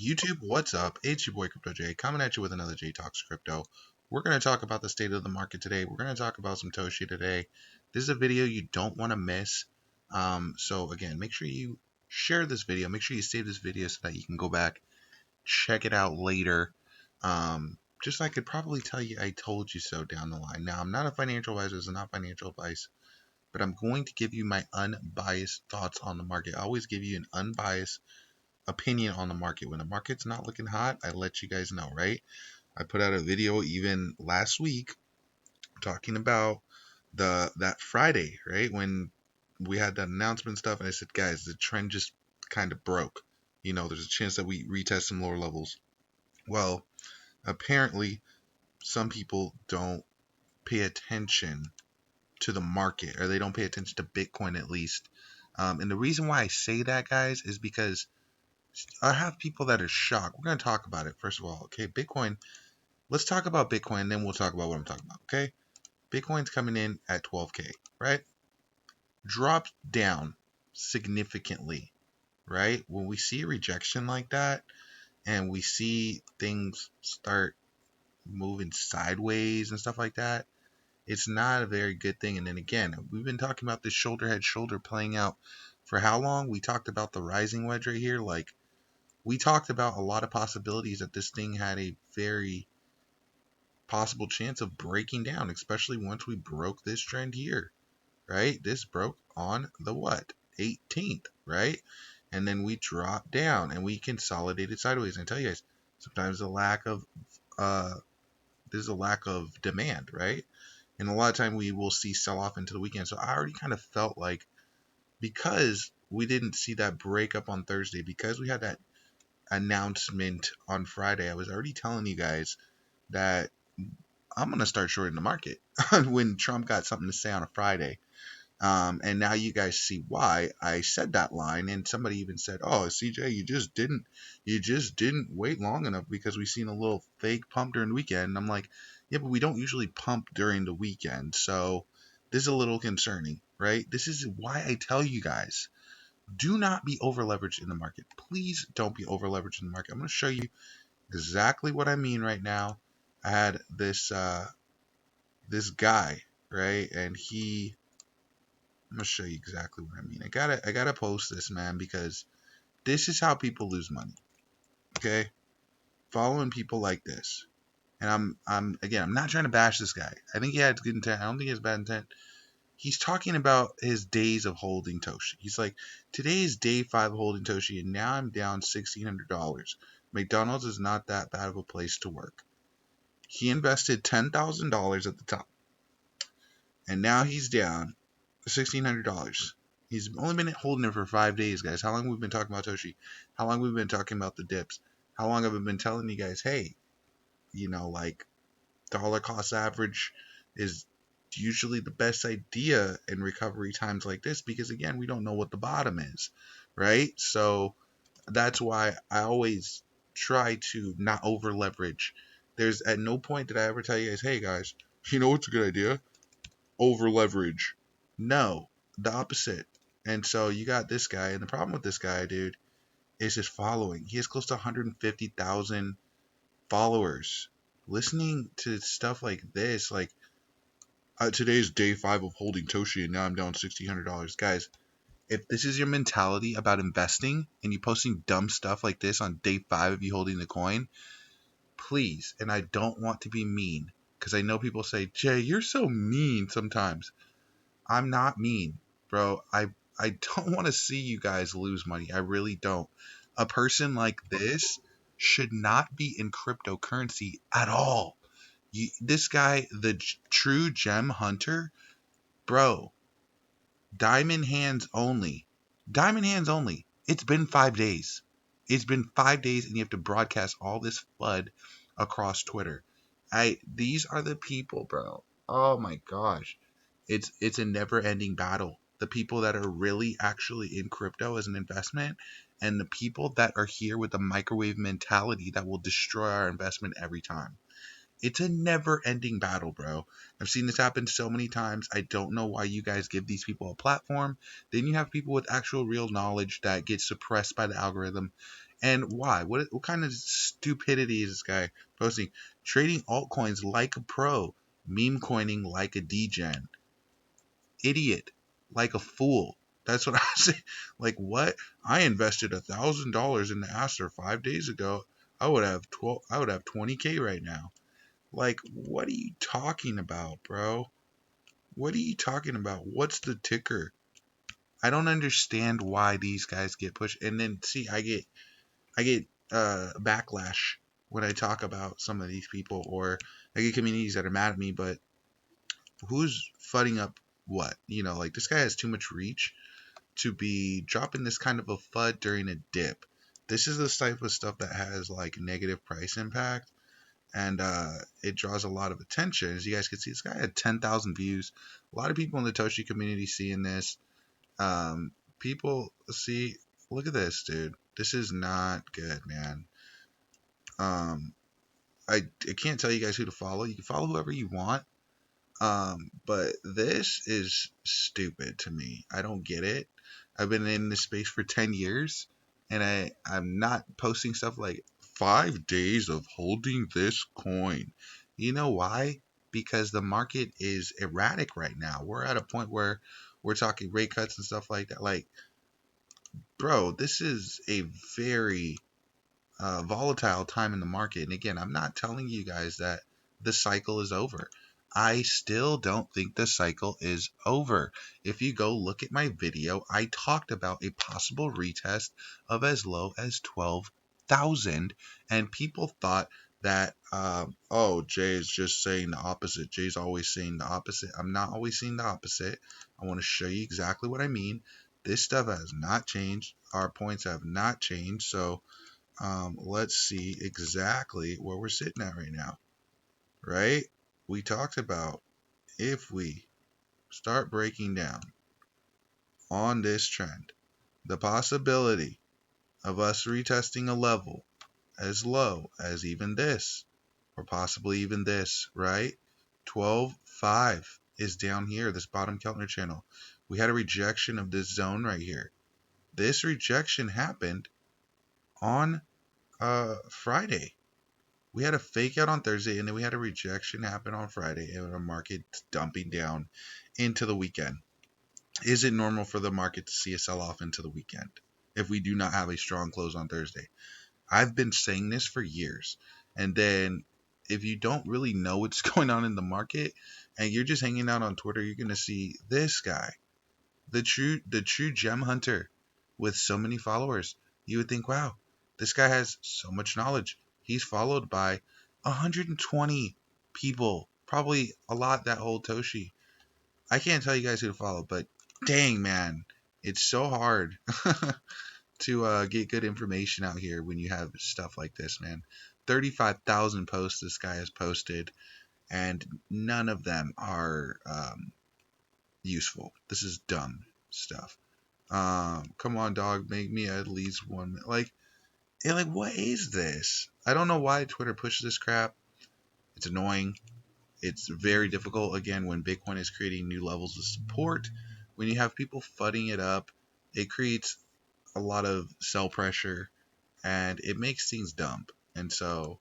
YouTube, what's up? It's your boy Crypto J coming at you with another J Talks Crypto. We're going to talk about the state of the market today. We're going to talk about some Toshi today. This is a video you don't want to miss. So again, make sure you share this video. Make sure you save this video so that you can go back, check it out later. Just like I could probably tell you I told you so down the line. Now, I'm not a financial advisor. This is not financial advice. But I'm going to give you my unbiased thoughts on the market. I always give you an unbiased opinion on the market. When the market's not looking hot, I let you guys know, right? I put out a video even last week talking about that Friday, right? When we had that announcement stuff, and I said, guys, the trend just kind of broke. There's a chance that we retest some lower levels. Well, apparently, some people don't pay attention to the market, or they don't pay attention to Bitcoin at least. And the reason why I say that, guys, is because I have people that are shocked. We're going to talk about it, first of all. Okay, Bitcoin. Let's talk about Bitcoin, then we'll talk about what I'm talking about. Okay, Bitcoin's coming in at 12K, right? Dropped down significantly, right? When we see a rejection like that, and we see things start moving sideways and stuff like that, it's not a very good thing. And then again, we've been talking about this shoulder head shoulder playing out for how long? We talked about the rising wedge right here. Like, we talked about a lot of possibilities that this thing had a very possible chance of breaking down, especially once we broke this trend here, right? This broke on the what? 18th, right? And then we dropped down and we consolidated sideways. And I tell you guys, sometimes there's a lack of demand, right? And a lot of time we will see sell off into the weekend. So I already kind of felt like, because we didn't see that break up on Thursday, because we had that announcement on Friday, I was already telling you guys that I'm going to start shorting the market when Trump got something to say on a Friday. And now you guys see why I said that line. And somebody even said, "Oh, CJ, you just didn't wait long enough because we seen a little fake pump during the weekend." And I'm like, yeah, but we don't usually pump during the weekend. So this is a little concerning, right? This is why I tell you guys, do not be over leveraged in the market. Please don't be over leveraged in the market. I'm going to show you exactly what I mean right now. I had this guy, right? And I'm gonna show you exactly what I mean. I gotta post this, man, because this is how people lose money. Okay? Following people like this. And I'm not trying to bash this guy. I think he had good intent. I don't think he has bad intent. He's talking about his days of holding Toshi. He's like, today is day 5 of holding Toshi, and now I'm down $1,600. McDonald's is not that bad of a place to work. He invested $10,000 at the top, and now he's down $1,600. He's only been holding it for 5 days, guys. How long have we been talking about Toshi? How long have we been talking about the dips? How long have I been telling you guys, hey, like, dollar cost average is usually the best idea in recovery times like this, because again, we don't know what the bottom is, right? So that's why I always try to not over leverage. There's at no point did I ever tell you guys, hey guys, you know what's a good idea? Over leverage. No, the opposite. And so you got this guy, and the problem with this guy, dude, is his following. He has close to 150,000 followers. Listening to stuff like this, like, today's day 5 of holding Toshi, and now I'm down $1,600. Guys, if this is your mentality about investing, and you posting dumb stuff like this on day 5 of you holding the coin, please, and I don't want to be mean, because I know people say, Jay, you're so mean sometimes. I'm not mean, bro. I don't want to see you guys lose money. I really don't. A person like this should not be in cryptocurrency at all. This guy, the true gem hunter, bro, diamond hands only. Diamond hands only. It's been 5 days. It's been 5 days, and you have to broadcast all this FUD across Twitter. These are the people, bro. Oh my gosh. It's a never-ending battle. The people that are really actually in crypto as an investment, and the people that are here with the microwave mentality that will destroy our investment every time. It's a never-ending battle, bro. I've seen this happen so many times. I don't know why you guys give these people a platform. Then you have people with actual real knowledge that get suppressed by the algorithm. And why? What kind of stupidity is this guy posting? Trading altcoins like a pro, meme coining like a degen, idiot, like a fool. That's what I say. Like what? I invested $1,000 in the Aster 5 days ago. I would have 12. I would have 20K right now. Like, what are you talking about, bro? What are you talking about? What's the ticker? I don't understand why these guys get pushed. And then see, I get backlash when I talk about some of these people, or I get communities that are mad at me. But who's fudding up what? Like this guy has too much reach to be dropping this kind of a FUD during a dip. This is the type of stuff that has like negative price impact, and it draws a lot of attention. As you guys can see, this guy had 10,000 views. A lot of people in the Toshi community seeing this. People see, look at this, dude. This is not good, man. Um, I can't tell you guys who to follow. You can follow whoever you want. But this is stupid to me. I don't get it. I've been in this space for 10 years, and I'm not posting stuff like 5 days of holding this coin. You know why? Because the market is erratic right now. We're at a point where we're talking rate cuts and stuff like that. Like, bro, this is a very volatile time in the market. And again, I'm not telling you guys that the cycle is over. I still don't think the cycle is over. If you go look at my video, I talked about a possible retest of as low as 12,000, and people thought that, oh, Jay is just saying the opposite. Jay's always saying the opposite. I'm not always saying the opposite. I want to show you exactly what I mean. This stuff has not changed. Our points have not changed. So, let's see exactly where we're sitting at right now, right? We talked about if we start breaking down on this trend, the possibility of us retesting a level as low as even this, or possibly even this, right? 12.5 is down here, this bottom Keltner channel. We had a rejection of this zone right here. This rejection happened on Friday. We had a fake out on Thursday, and then we had a rejection happen on Friday, and the market dumping down into the weekend. Is it normal for the market to see a sell off into the weekend if we do not have a strong close on Thursday? I've been saying this for years. And then if you don't really know what's going on in the market and you're just hanging out on Twitter, you're going to see this guy, the true gem hunter with so many followers. You would think, wow, this guy has so much knowledge. He's followed by 120 people, probably a lot that hold Toshi. I can't tell you guys who to follow, but dang, man, it's so hard to get good information out here when you have stuff like this, man. 35,000 posts this guy has posted, and none of them are useful. This is dumb stuff. Come on, dog, make me at least one. Like, what is this? I don't know why Twitter pushes this crap. It's annoying. It's very difficult again when Bitcoin is creating new levels of support. When you have people fudding it up, it creates a lot of sell pressure, and it makes things dump. And so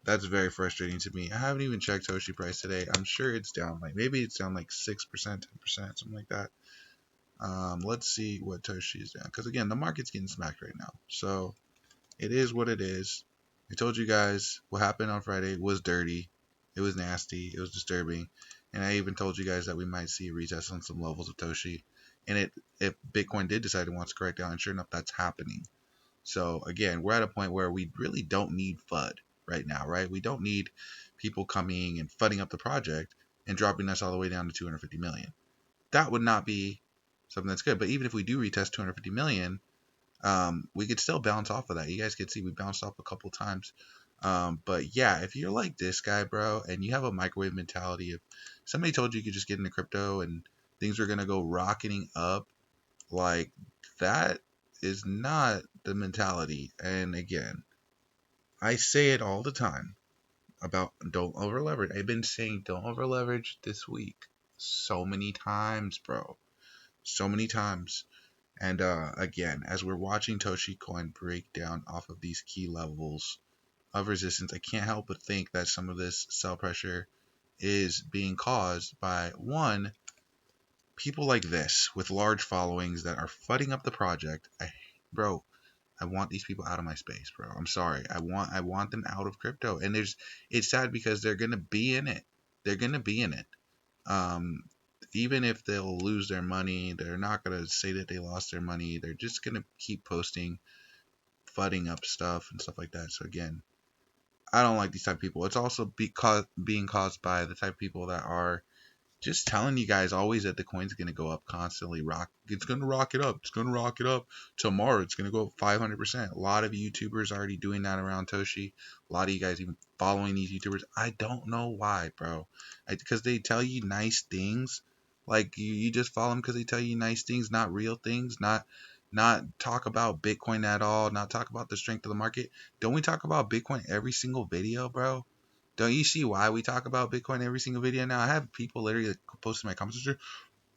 that's very frustrating to me. I haven't even checked Toshi price today. I'm sure it's down, like maybe it's down like 6%, 10%, something like that. Let's see what Toshi is down, because again, the market's getting smacked right now. So it is what it is. I told you guys what happened on Friday was dirty. It was nasty. It was disturbing. And I even told you guys that we might see a retest on some levels of Toshi. And if Bitcoin did decide it wants to correct down, and sure enough, that's happening. So again, we're at a point where we really don't need FUD right now, right? We don't need people coming and fudding up the project and dropping us all the way down to 250 million. That would not be something that's good. But even if we do retest 250 million, we could still bounce off of that. You guys can see we bounced off a couple times. But yeah, if you're like this guy, bro, and you have a microwave mentality, if somebody told you could just get into crypto and things are gonna go rocketing up, like that is not the mentality. And again, I say it all the time about don't over leverage. I've been saying don't over leverage this week so many times, bro. So many times. And again, as we're watching Toshi coin break down off of these key levels of resistance, I can't help but think that some of this sell pressure is being caused by one, people like this with large followings that are fudding up the project. Bro, I want these people out of my space, bro. I'm sorry. I want them out of crypto. And it's sad because they're gonna be in it. They're gonna be in it. Um, Even if they'll lose their money, they're not gonna say that they lost their money. They're just gonna keep posting, fudding up stuff and stuff like that. So again, I don't like these type of people. It's also being caused by the type of people that are just telling you guys always that the coin's going to go up constantly. It's going to rock it up. It's going to rock it up. Tomorrow it's going to go up 500%. A lot of YouTubers already doing that around Toshi. A lot of you guys even following these YouTubers. I don't know why, bro. Because they tell you nice things. Like you just follow them because they tell you nice things, not real things, not talk about Bitcoin at all, not talk about the strength of the market. Don't we talk about Bitcoin every single video, bro? Don't you see why we talk about Bitcoin every single video now? I have people literally posting my comments.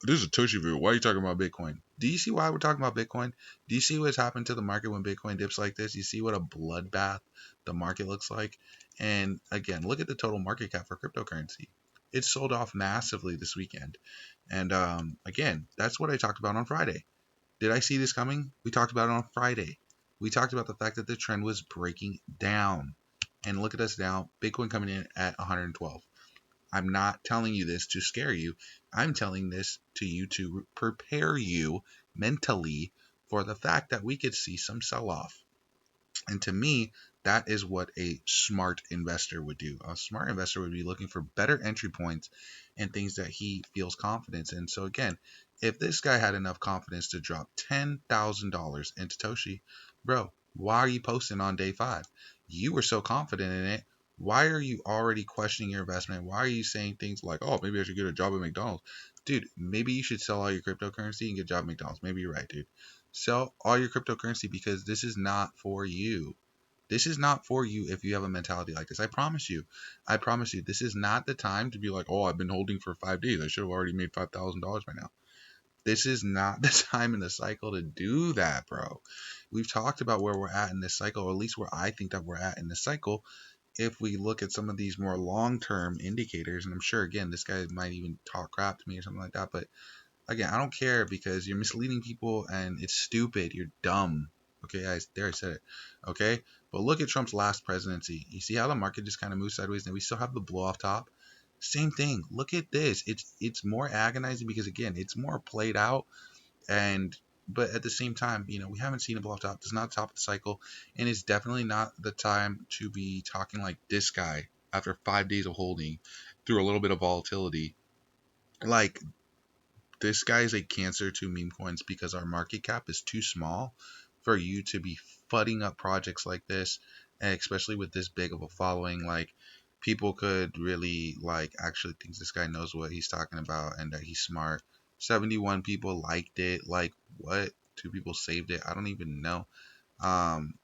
This is a Toshi video. Why are you talking about Bitcoin? Do you see why we're talking about Bitcoin? Do you see what's happened to the market when Bitcoin dips like this? You see what a bloodbath the market looks like? And again, look at the total market cap for cryptocurrency. It sold off massively this weekend. And again, that's what I talked about on Friday. Did I see this coming? We talked about it on Friday. We talked about the fact that the trend was breaking down. And look at us now, Bitcoin coming in at 112. I'm not telling you this to scare you. I'm telling this to you to prepare you mentally for the fact that we could see some sell off. And to me, that is what a smart investor would do. A smart investor would be looking for better entry points and things that he feels confidence in. So again, if this guy had enough confidence to drop $10,000 into Toshi, bro, why are you posting on day 5? You were so confident in it. Why are you already questioning your investment? Why are you saying things like, oh, maybe I should get a job at McDonald's? Dude, maybe you should sell all your cryptocurrency and get a job at McDonald's. Maybe you're right, dude. Sell all your cryptocurrency because this is not for you. This is not for you if you have a mentality like this. I promise you. I promise you. This is not the time to be like, oh, I've been holding for 5 days. I should have already made $5,000 by now. This is not the time in the cycle to do that, bro. We've talked about where we're at in this cycle, or at least where I think that we're at in this cycle. If we look at some of these more long-term indicators, and I'm sure again this guy might even talk crap to me or something like that, but again, I don't care because you're misleading people and it's stupid. You're dumb. Okay, guys, there I said it. Okay, but look at Trump's last presidency. You see how the market just kind of moves sideways, and we still have the blow off top. Same thing. Look at this. It's more agonizing because again, it's more played out, and but at the same time, we haven't seen a blow off top. It's not top of the cycle, and it's definitely not the time to be talking like this guy after 5 days of holding through a little bit of volatility. Like this guy is a cancer to meme coins because our market cap is too small for you to be fudding up projects like this, and especially with this big of a following. Like people could really actually think this guy knows what he's talking about and that he's smart. 71 people liked it. Like what? 2 people saved it. I don't even know. Um,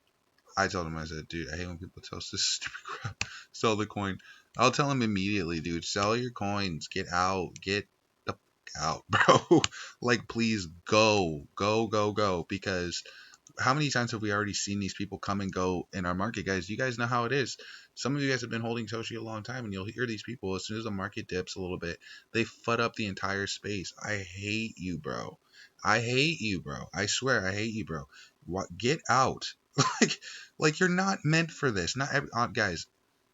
I told him, I said, dude, I hate when people tell us this stupid crap. Sell the coin. I'll tell him immediately, dude. Sell your coins. Get out. Get the f- out, bro. Like, please go, go, go, go. Because how many times have we already seen these people come and go in our market, guys? You guys know how it is. Some of you guys have been holding Toshi a long time, and you'll hear these people as soon as the market dips a little bit, they fud up the entire space. I hate you, bro. I hate you, bro. I swear, I hate you, bro. What? Get out. like, like you're not meant for this. Not guys.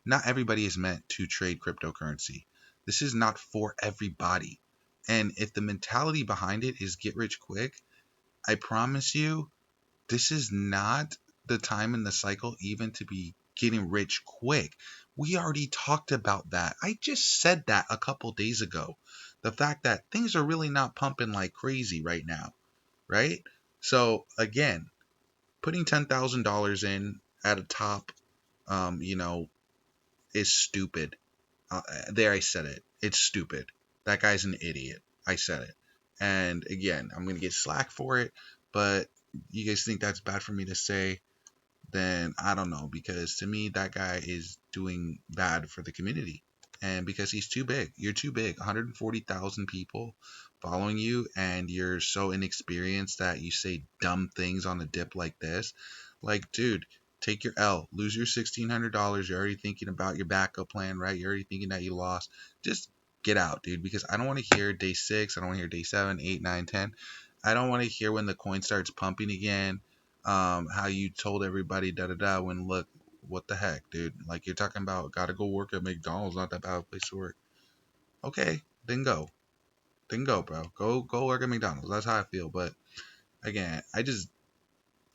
Not everybody is meant to trade cryptocurrency. This is not for everybody. And if the mentality behind it is get rich quick, I promise you this is not the time in the cycle even to be getting rich quick. We already talked about that. I just said that a couple days ago. The fact that things are really not pumping like crazy right now, right? So again, putting $10,000 in at a top, um, you know, is stupid. There, I said it. It's stupid. That guy's an idiot. I said it. And again, I'm gonna get slack for it, but you guys think that's bad for me to say? Then I don't know, because to me that guy is doing bad for the community. And because he's too big, you're too big. 140,000 people following you, and you're so inexperienced that you say dumb things on a dip like this. Like, dude, take your L, lose your $1,600. You're already thinking about your backup plan, right? You're already thinking that you lost. Just get out, dude, because I don't want to hear day 6. I don't want to hear day 7, 8, 9, 10. I don't want to hear when the coin starts pumping again. How you told everybody da da da when look, what the heck, dude? Like, you're talking about gotta go work at McDonald's, not that bad of a place to work. Okay, then go. Then go, bro. Go work at McDonald's. That's how I feel. But again,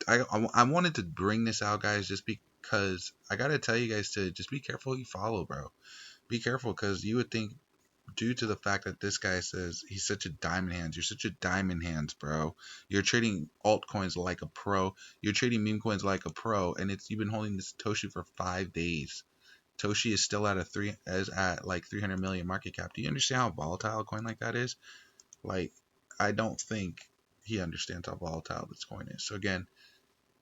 I wanted to bring this out, guys, just because I gotta tell you guys to just be careful who you follow, bro. Be careful, because you would think, due to the fact that this guy says he's such a diamond hands, you're such a diamond hands, bro. You're trading altcoins like a pro. You're trading meme coins like a pro, and you've been holding this Toshi for 5 days. Toshi is still at like 300 million market cap. Do you understand how volatile a coin like that is? Like, I don't think he understands how volatile this coin is. So again,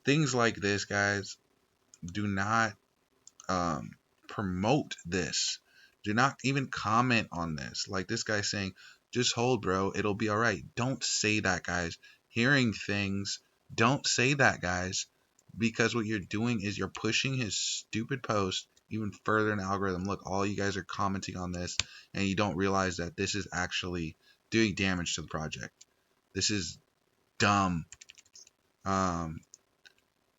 things like this, guys, do not um, promote this. Do not even comment on this. Like this guy saying, just hold, bro. It'll be all right. Don't say that, guys. Hearing things, don't say that, guys, because what you're doing is you're pushing his stupid post even further in the algorithm. Look, all you guys are commenting on this, and you don't realize that this is actually doing damage to the project. This is dumb. Um,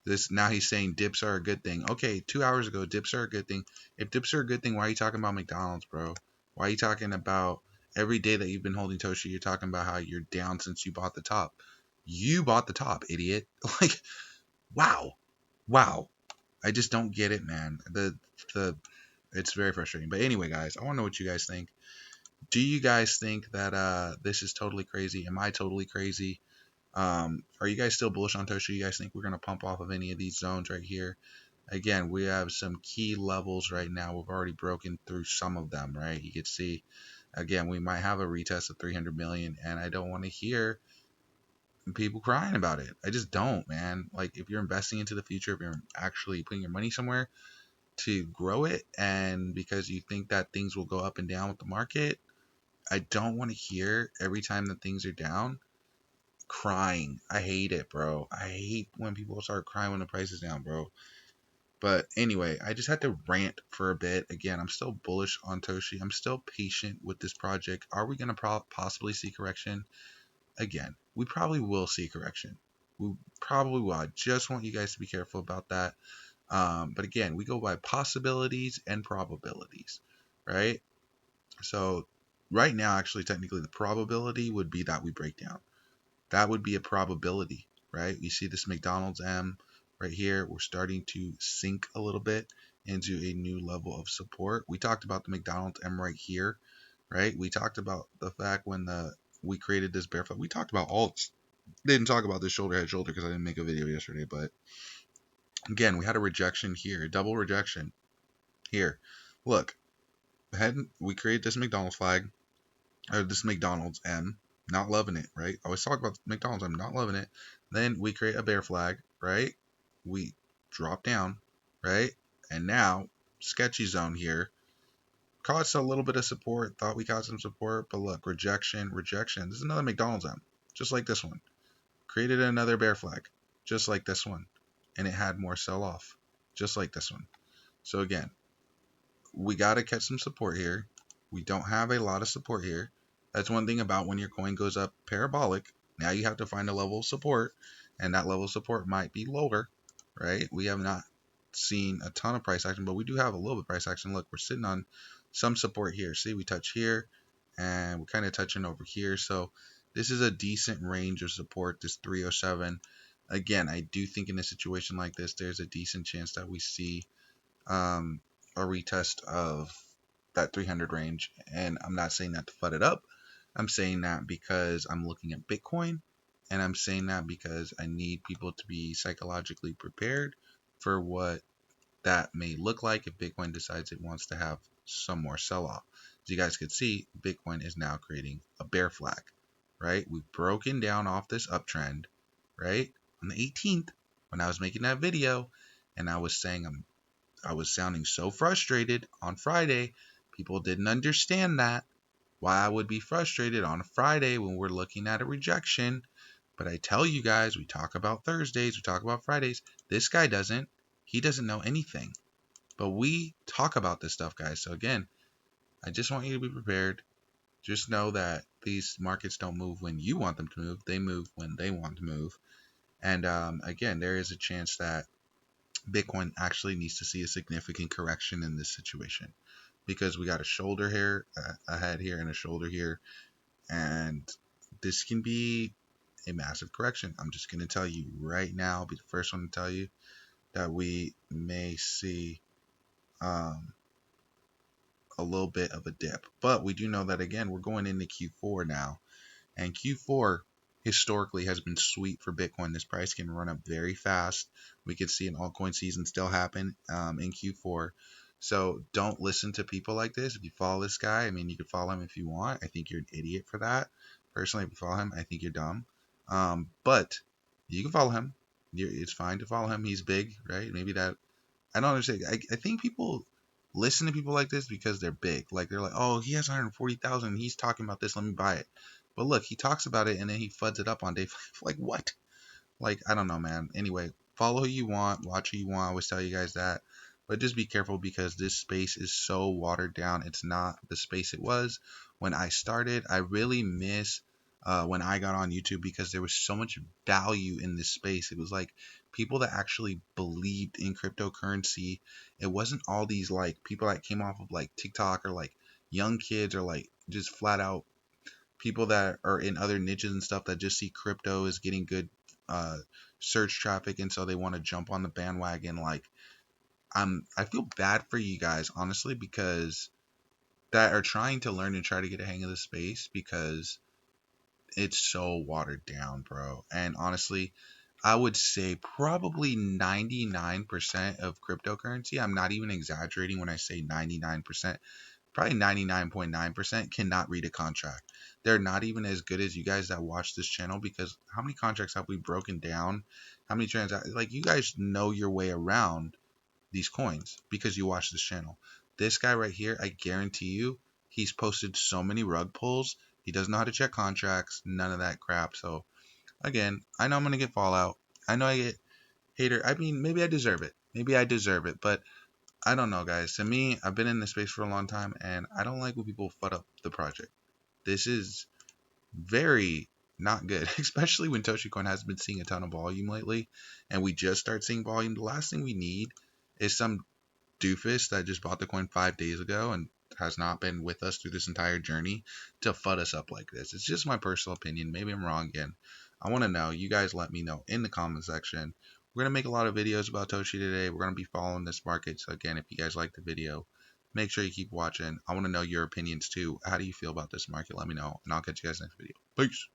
this now he's saying dips are a good thing. Okay, 2 hours ago, dips are a good thing. If dips are a good thing, why are you talking about McDonald's, bro? Why are you talking about every day that you've been holding Toshi? You're talking about how you're down since you bought the top. You bought the top, idiot. Like, wow, wow. I just don't get it, man. The it's very frustrating. But anyway, guys, I want to know what you guys think. Do you guys think that this is totally crazy? Am I totally crazy? Are you guys still bullish on Toshi? You guys think we're gonna pump off of any of these zones right here? Again, we have some key levels right now. We've already broken through some of them, right? You can see, again, we might have a retest of 300 million, and I don't want to hear people crying about it. I just don't, man. Like, if you're investing into the future, if you're actually putting your money somewhere to grow it, and because you think that things will go up and down with the market, I don't want to hear every time that things are down crying. I hate it, bro. I hate when people start crying when the price is down, bro. But anyway, I just had to rant for a bit. Again, I'm still bullish on Toshi. I'm still patient with this project. Are we going to possibly see correction? Again, we probably will see correction. We probably will. I just want you guys to be careful about that. But again, we go by possibilities and probabilities, right? So right now, actually, technically, the probability would be that we break down. That would be a probability, right? You see this McDonald's M right here. We're starting to sink a little bit into a new level of support. We talked about the McDonald's M right here, right? We talked about the fact when we created this bear flag. We talked about all. Didn't talk about this shoulder head shoulder because I didn't make a video yesterday. But again, we had a rejection here, double rejection here. Look, we created this McDonald's flag, or this McDonald's M, not loving it, right? I always talk about McDonald's, I'm not loving it. Then we create a bear flag, right? We drop down, right? And now, sketchy zone here. Caught a little bit of support, thought we got some support, but look, rejection, rejection. This is another McDonald's M, just like this one. Created another bear flag, just like this one. And it had more sell off, just like this one. So again, we got to catch some support here. We don't have a lot of support here. That's one thing about when your coin goes up parabolic. Now you have to find a level of support, and that level of support might be lower, right? We have not seen a ton of price action, but we do have a little bit of price action. Look, we're sitting on some support here. See, we touch here, and we're kind of touching over here. So this is a decent range of support, this 307. Again, I do think in a situation like this, there's a decent chance that we see um, a retest of that 300 range. And I'm not saying that to FUD it up. I'm saying that because I'm looking at Bitcoin, and I'm saying that because I need people to be psychologically prepared for what that may look like if Bitcoin decides it wants to have some more sell-off. As you guys can see, Bitcoin is now creating a bear flag, right? We've broken down off this uptrend, right? On the 18th, when I was making that video, and I was saying I was sounding so frustrated on Friday People didn't understand that. Why I would be frustrated on a Friday when we're looking at a rejection. But I tell you guys, we talk about Thursdays, we talk about Fridays. This guy doesn't. He doesn't know anything. But we talk about this stuff, guys. So again, I just want you to be prepared. Just know that these markets don't move when you want them to move. They move when they want to move. And again, there is a chance that Bitcoin actually needs to see a significant correction in this situation because we got a shoulder here, a head here, and a shoulder here. And this can be a massive correction. I'm just going to tell you right now, I'll be the first one to tell you that we may see um, a little bit of a dip. But we do know that, again, we're going into Q4 now. And Q4 historically has been sweet for Bitcoin. This price can run up very fast. We could see an altcoin season still happen in Q4. So don't listen to people like this. If you follow this guy, I mean, you can follow him if you want. I think you're an idiot for that. Personally, if you follow him, I think you're dumb. But you can follow him. It's fine to follow him. He's big, right? Maybe that I don't understand. I think people listen to people like this because they're big. Like they're like, oh, he has 140,000. He's talking about this. Let me buy it. But look, he talks about it and then he fuds it up on day 5. Like what? Like I don't know, man. Anyway, follow who you want, watch who you want. I always tell you guys that. But just be careful because this space is so watered down. It's not the space it was when I started. I really miss when I got on YouTube because there was so much value in this space. It was like people that actually believed in cryptocurrency. It wasn't all these like people that came off of like TikTok or like young kids or like just flat out people that are in other niches and stuff that just see crypto is getting good uh, search traffic and so they want to jump on the bandwagon. Like I feel bad for you guys honestly because that are trying to learn and try to get a hang of the space because it's so watered down, bro. And honestly, I would say probably 99% of cryptocurrency, I'm not even exaggerating when I say 99%, probably 99.9% cannot read a contract. They're not even as good as you guys that watch this channel because how many contracts have we broken down? How many transactions? Like you guys know your way around these coins because you watch this channel. This guy right here, I guarantee you, he's posted so many rug pulls. He doesn't know how to check contracts, none of that crap. So again, I know I'm gonna get fallout. I know I get hater. I mean, maybe I deserve it. Maybe I deserve it, but I don't know, guys. To me, I've been in this space for a long time, and I don't like when people fud up the project. This is very not good, especially when Toshi Coin has been seeing a ton of volume lately, and we just start seeing volume. The last thing we need is some doofus that just bought the coin 5 days ago and has not been with us through this entire journey to fud us up like this. It's just my personal opinion. Maybe I'm wrong again. I want to know. You guys let me know in the comment section. We're going to make a lot of videos about Toshi today. We're going to be following this market. So again, if you guys like the video, make sure you keep watching. I want to know your opinions too. How do you feel about this market? Let me know, and I'll catch you guys next video. Peace.